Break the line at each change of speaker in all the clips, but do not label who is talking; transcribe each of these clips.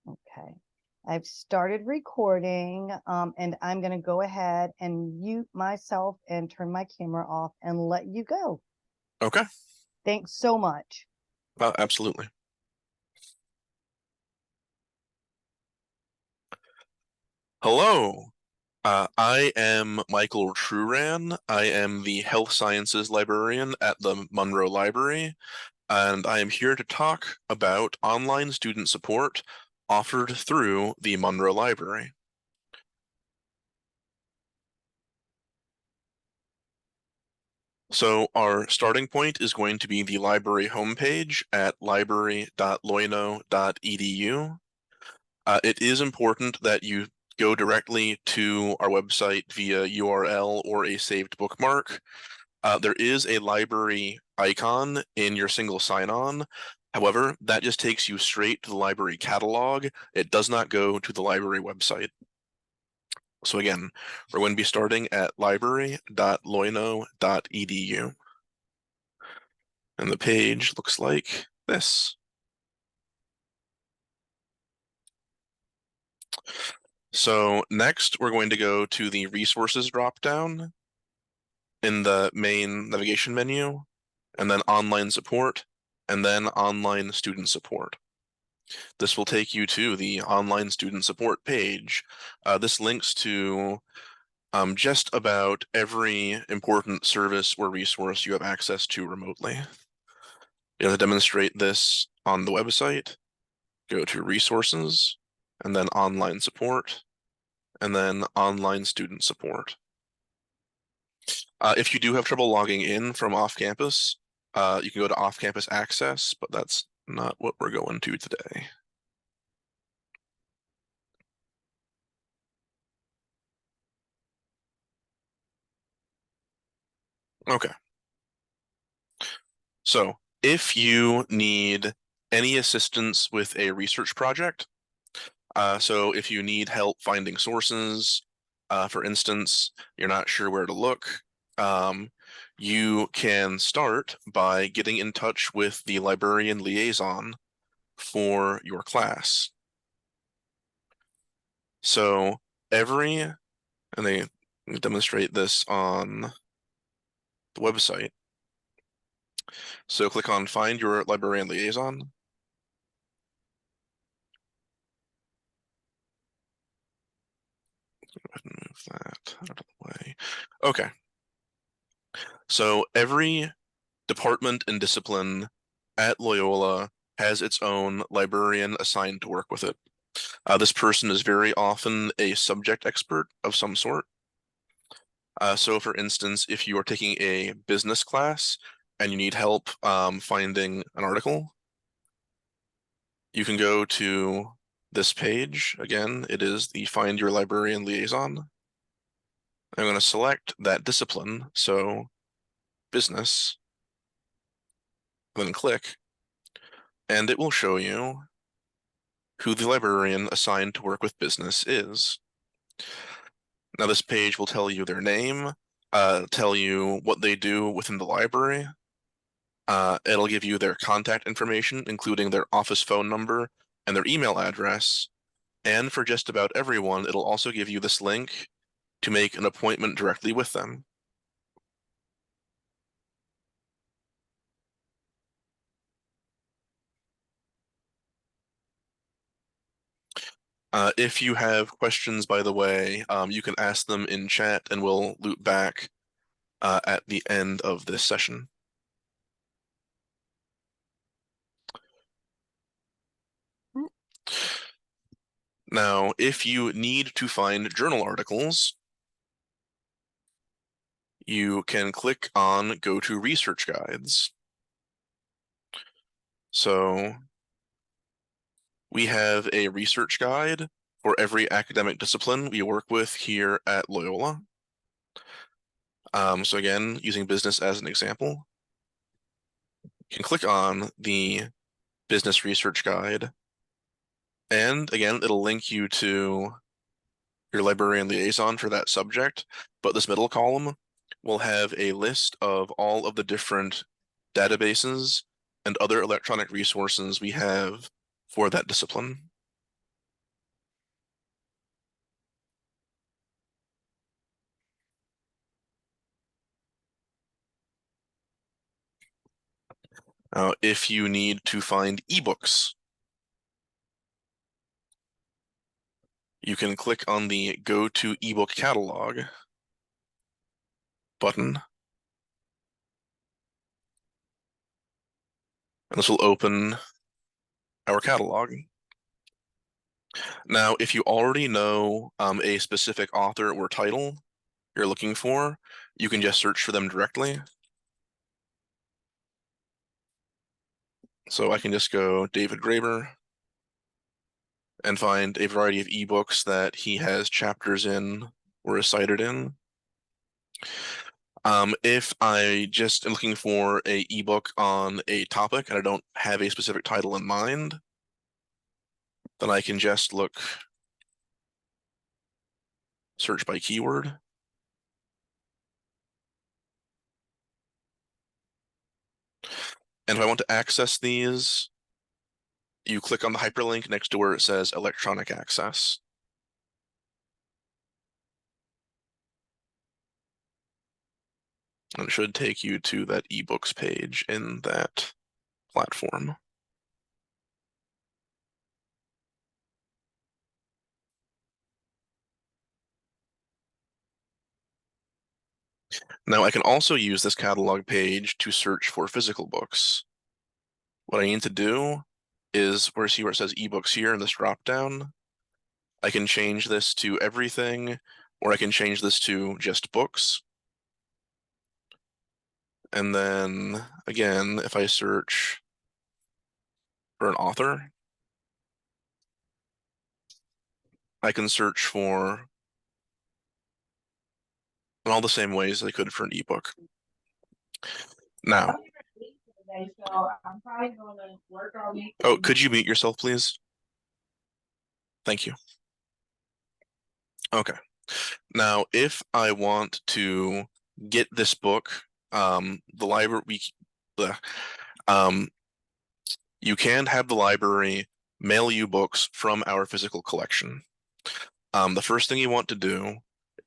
Okay. I've started recording, and I'm going to go ahead and mute myself and turn my camera off and let you go.
Okay,
Thanks so much.
absolutely. Hello, I am Michael Truran. I am the Health Sciences Librarian at the Monroe Library, and I am here to talk about online student support offered through the Monroe Library. So our starting point is going to be the library homepage at library.loyola.edu. It is important that you go directly to our website via URL or a saved bookmark. There is a library icon in your single sign-on. However, that just takes you straight to the library catalog. It does not go to the library website. So again, we're going to be starting at library.loyola.edu. And the page looks like this. So next, we're going to go to the resources dropdown in the main navigation menu, and then online support, and then online student support. This will take you to the online student support page. This links to just about every important service or resource you have access to remotely. You have to demonstrate this on the website. Go to resources, and then online support, and then online student support. If you do have trouble logging in from off-campus, you can go to off-campus access, but that's not what we're going to today. Okay. So if you need any assistance with a research project, so if you need help finding sources, for instance, you're not sure where to look, you can start by getting in touch with the librarian liaison for your class. So and they demonstrate this on the website. So click on Find Your Librarian Liaison. Go ahead and move that out of the way. Okay. So every department and discipline at Loyola has its own librarian assigned to work with it. This person is very often a subject expert of some sort. So for instance, if you are taking a business class and you need help finding an article, you can go to this page. Again, it is the Find Your Librarian Liaison. I'm going to select that discipline, so business, then click, and it will show you who the librarian assigned to work with business is. Now this page will tell you their name, tell you what they do within the library. It'll give you their contact information, including their office phone number and their email address. And for just about everyone, it'll also give you this link to make an appointment directly with them. If you have questions, by the way, you can ask them in chat and we'll loop back at the end of this session. Now, if you need to find journal articles, you can click on Go to Research Guides. So we have a research guide for every academic discipline we work with here at Loyola. So again, using business as an example, you can click on the business research guide, and again, it'll link you to your librarian liaison for that subject, but this middle column will have a list of all of the different databases and other electronic resources we have for that discipline. If you need to find ebooks, you can click on the Go to ebook catalog button, and this will open our catalog. Now, if you already know a specific author or title you're looking for, you can just search for them directly. So I can just go David Graeber and find a variety of ebooks that he has chapters in or is cited in. If I just am looking for a ebook on a topic and I don't have a specific title in mind, then I can just search by keyword. And if I want to access these, you click on the hyperlink next to where it says electronic access. And it should take you to that ebooks page in that platform. Now I can also use this catalog page to search for physical books. What I need to do is where it says ebooks here in this drop down. I can change this to everything, or I can change this to just books. And then again, if I search for an author, I can search for in all the same ways I could for an ebook. Now, oh, could you mute yourself, please? Thank you. Okay. Now, if I want to get this book, the library, um, you can have the library mail you books from our physical collection. The first thing you want to do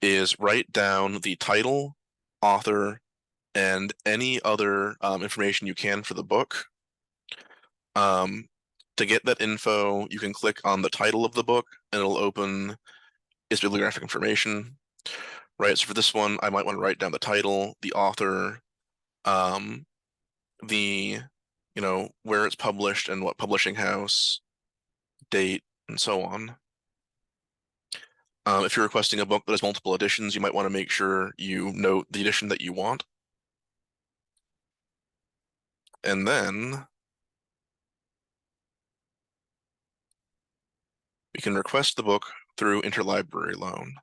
is write down the title, author, and any other information you can for the book. To get that info, you can click on the title of the book and it'll open its bibliographic information. Right, so for this one, I might want to write down the title, the author, um, the, where it's published and what publishing house, date, and so on. If you're requesting a book that has multiple editions, you might want to make sure you note the edition that you want. And then we can request the book through interlibrary loan.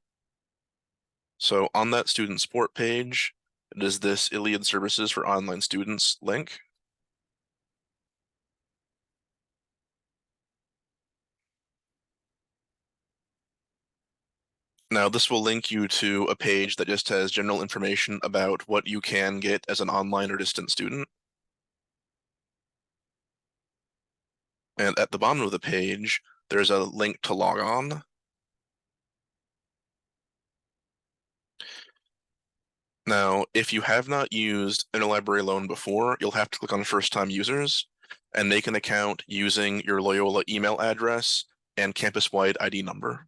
So on that student support page, it is this Iliad Services for Online Students link. Now, this will link you to a page that just has general information about what you can get as an online or distant student. And at the bottom of the page, there's a link to log on. Now, if you have not used interlibrary loan before, you'll have to click on first-time users and make an account using your Loyola email address and campus-wide ID number.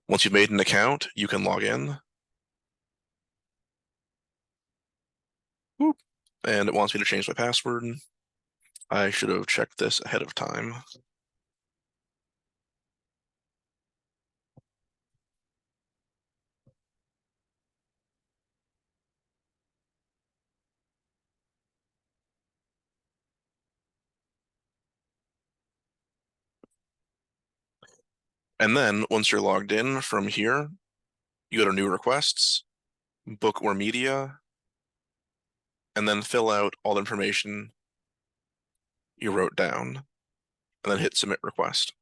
Once you've made an account, you can log in. And it wants me to change my password. I should have checked this ahead of time. And then once you're logged in from here, you go to new requests, book or media, and then fill out all the information you wrote down, and then hit submit request.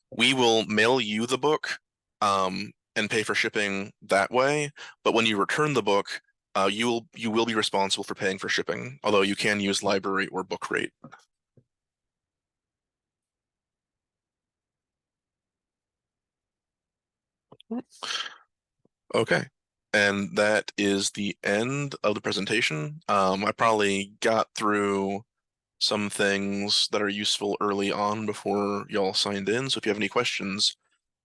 We will mail you the book and pay for shipping that way, but when you return the book, you will be responsible for paying for shipping, although you can use library or book rate. Okay. And that is the end of the presentation. I probably got through some things that are useful early on before y'all signed in. So if you have any questions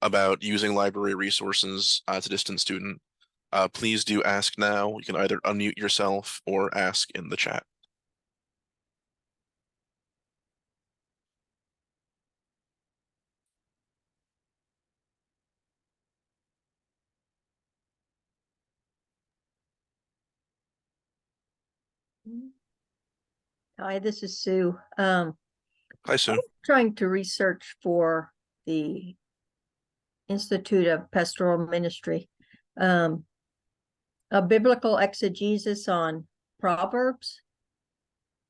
about using library resources as a distance student, please do ask now. You can either unmute yourself or ask in the chat.
Hi, this is Sue.
Hi, Sue.
Trying to research for the Institute of Pastoral Ministry, a biblical exegesis on Proverbs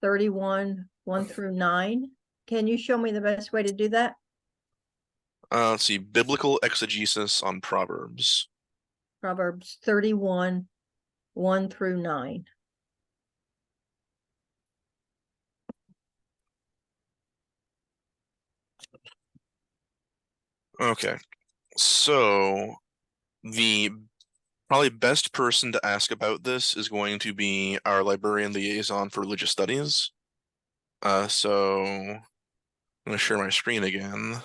31, 1 through 9. Can you show me the best way to do that?
Let's see, biblical exegesis on Proverbs.
Proverbs 31, 1 through 9.
Okay, so the probably best person to ask about this is going to be our librarian liaison for religious studies. So I'm going to share my screen again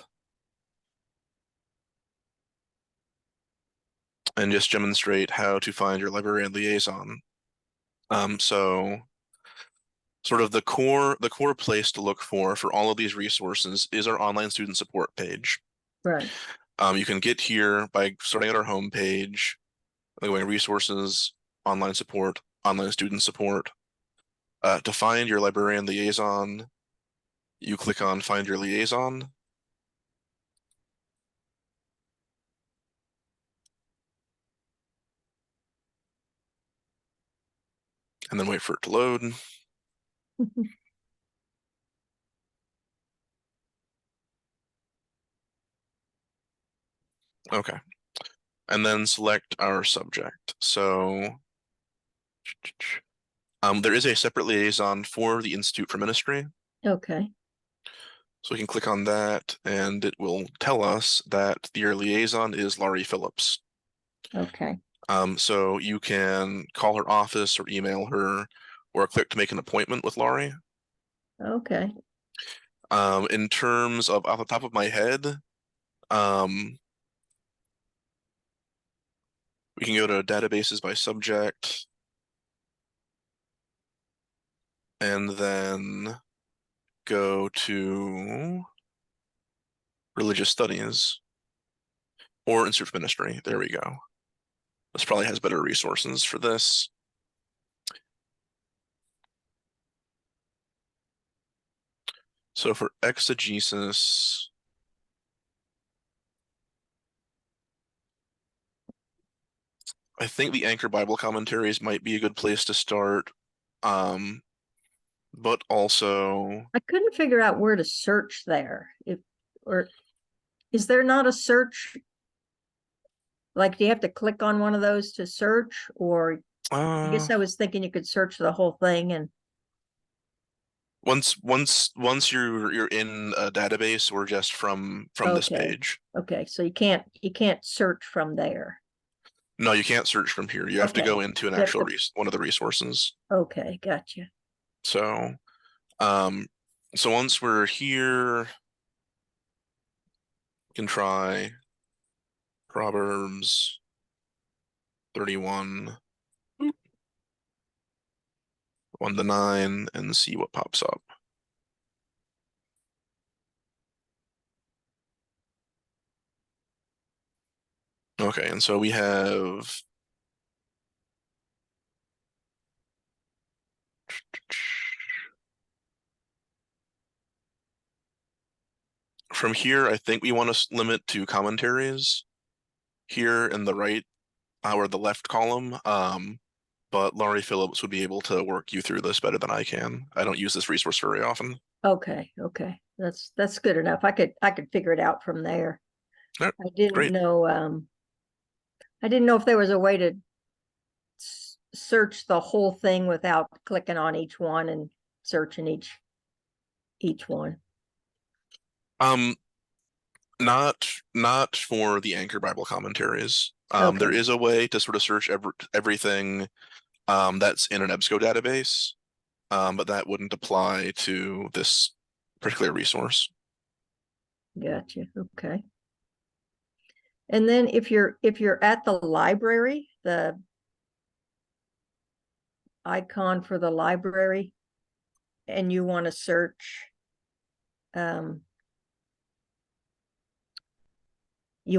and just demonstrate how to find your librarian liaison. So sort of the core place to look for all of these resources is our online student support page.
Right.
You can get here by starting at our home page, going resources, online support, online student support. To find your librarian liaison, you click on Find Your Liaison. And then wait for it to load. Okay. And then select our subject. So there is a separate liaison for the Institute for Ministry.
Okay.
So we can click on that and it will tell us that your liaison is Laurie Phillips.
Okay.
So you can call her office or email her or click to make an appointment with Laurie.
Okay.
In terms of off the top of my head, we can go to databases by subject and then go to religious studies or Institute for Ministry. There we go. This probably has better resources for this. So for exegesis, I think the Anchor Bible commentaries might be a good place to start. But also,
I couldn't figure out where to search there. Or is there not a search? Like, do you have to click on one of those to search? Or I guess I was thinking you could search the whole thing and
once you're in a database or just from this
okay.
page.
Okay, so you can't search from there.
No, you can't search from here. You have to
Okay.
go into an
You have
actual
to-
one of the resources.
Okay, gotcha.
So, so once we're here, we can try Proverbs 31, 1 to 9, and see what pops up. Okay, and so we have from here, I think we want to limit to commentaries here in the right or the left column. But Laurie Phillips would be able to work you through this better than I can. I don't use this resource very often.
Okay, okay. That's good enough. I could figure it out from there.
All right,
I didn't
great.
know I didn't know if there was a way to search the whole thing without clicking on each one and searching each one.
Not for the Anchor Bible commentaries. There
Okay.
is a way to sort of search everything that's in an EBSCO database, but that wouldn't apply to this particular resource.
Gotcha. Okay. And then if you're at the library, the icon for the library, and you want to search, you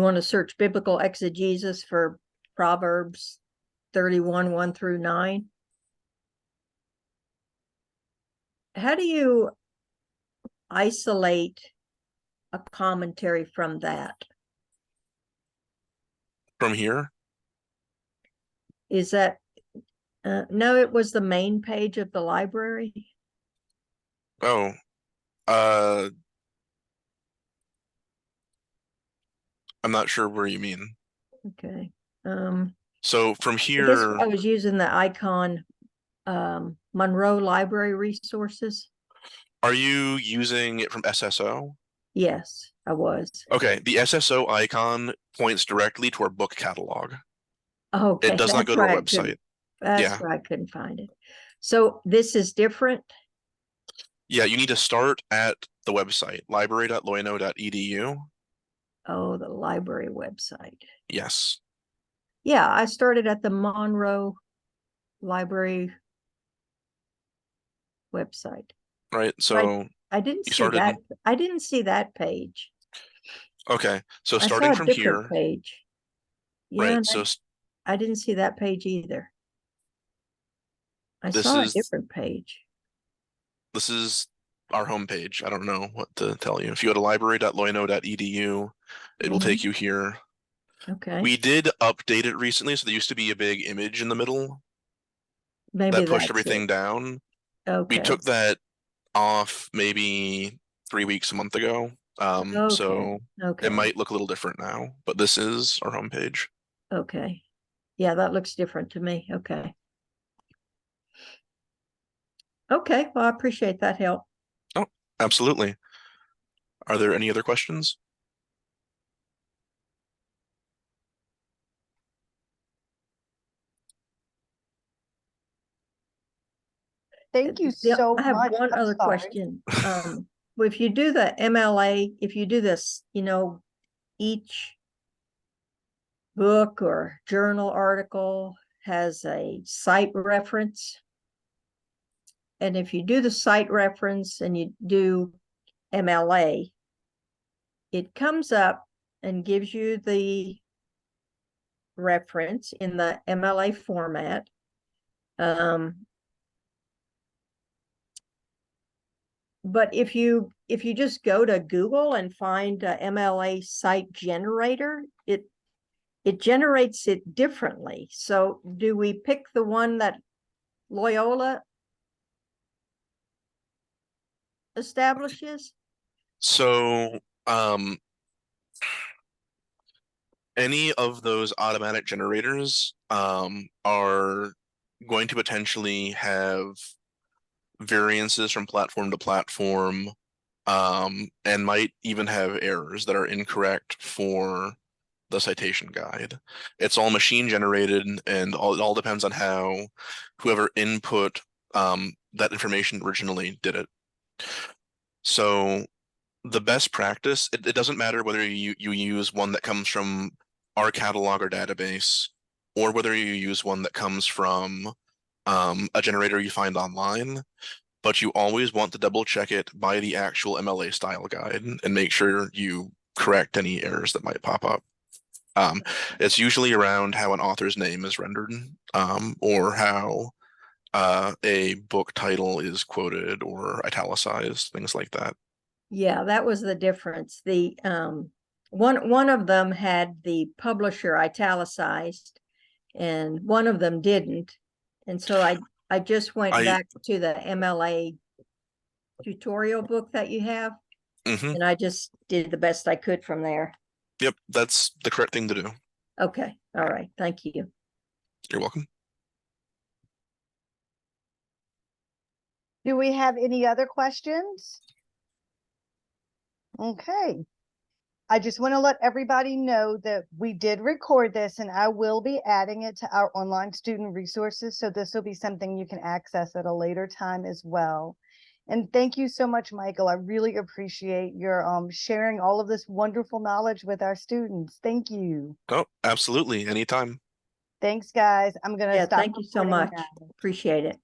want to search biblical exegesis for Proverbs 31, 1 through 9. How do you isolate a commentary from that?
From here,
Is that, no, it was the main page of the library.
oh, uh, I'm not sure where you mean.
Okay.
So from
I guess
here,
I was using the icon, Monroe Library Resources.
are you using it from SSO?
Yes, I was.
Okay, the SSO icon points directly to our book catalog.
Okay,
It does not go
that's
to our
why I
website.
couldn't, that's
Yeah.
why I couldn't find it. So this is different?
Yeah, you need to start at the website, library.loyola.edu.
Oh, the library website.
Yes.
Yeah, I started at the Monroe Library website.
Right.
I,
So
I didn't
you
see
started,
that. I didn't see that page.
okay. So
I saw
starting
a
from
different
here,
page. Yeah,
right.
and
So
I didn't see that page either. I
this
saw a
is
different page.
this is our homepage. I don't know what to tell you. If you go to library.loyola.edu, it will
Mhm.
take you here.
Okay,
We did update it recently, so there used to be a big image in the middle
maybe
that pushed
that's it.
everything down. We
Okay,
took that off maybe 3 weeks, a month ago.
okay,
So it
okay,
might look a little different now, but this is our homepage.
okay. Yeah, that looks different to me. Okay. Okay, well, I appreciate that help.
Oh, absolutely. Are there any other questions?
Thank you
Yeah,
so
I have
much.
one
I'm
other
sorry.
question. If you do the MLA, if you do this, each book or journal article has a site reference. And if you do the site reference and you do MLA, it comes up and gives you the reference in the MLA format. But if you just go to Google and find a MLA site generator, it generates it differently. So do we pick the one that Loyola establishes?
So, any of those automatic generators are going to potentially have variances from platform to platform, and might even have errors that are incorrect for the citation guide. It's all machine generated, and it all depends on how whoever input that information originally did it. So the best practice, it doesn't matter whether you use one that comes from our catalog or database, or whether you use one that comes from a generator you find online, but you always want to double check it by the actual MLA style guide and make sure you correct any errors that might pop up. It's usually around how an author's name is rendered, or how a book title is quoted or italicized, things like that.
Yeah, that was the difference. The one of them had the publisher italicized and one of them didn't. And so I just went
I
back to the MLA tutorial book that you have,
mhm.
and I just did the best I could from there.
Yep, that's the correct thing to do.
Okay. All right. Thank you.
You're welcome.
Do we have any other questions? Okay. I just want to let everybody know that we did record this and I will be adding it to our online student resources. So this will be something you can access at a later time as well. And thank you so much, Michael. I really appreciate your sharing all of this wonderful knowledge with our students. Thank you.
Oh, absolutely. Anytime.
Thanks, guys. I'm going to
Yeah,
stop
thank you so
recording
much.
now.
Appreciate it.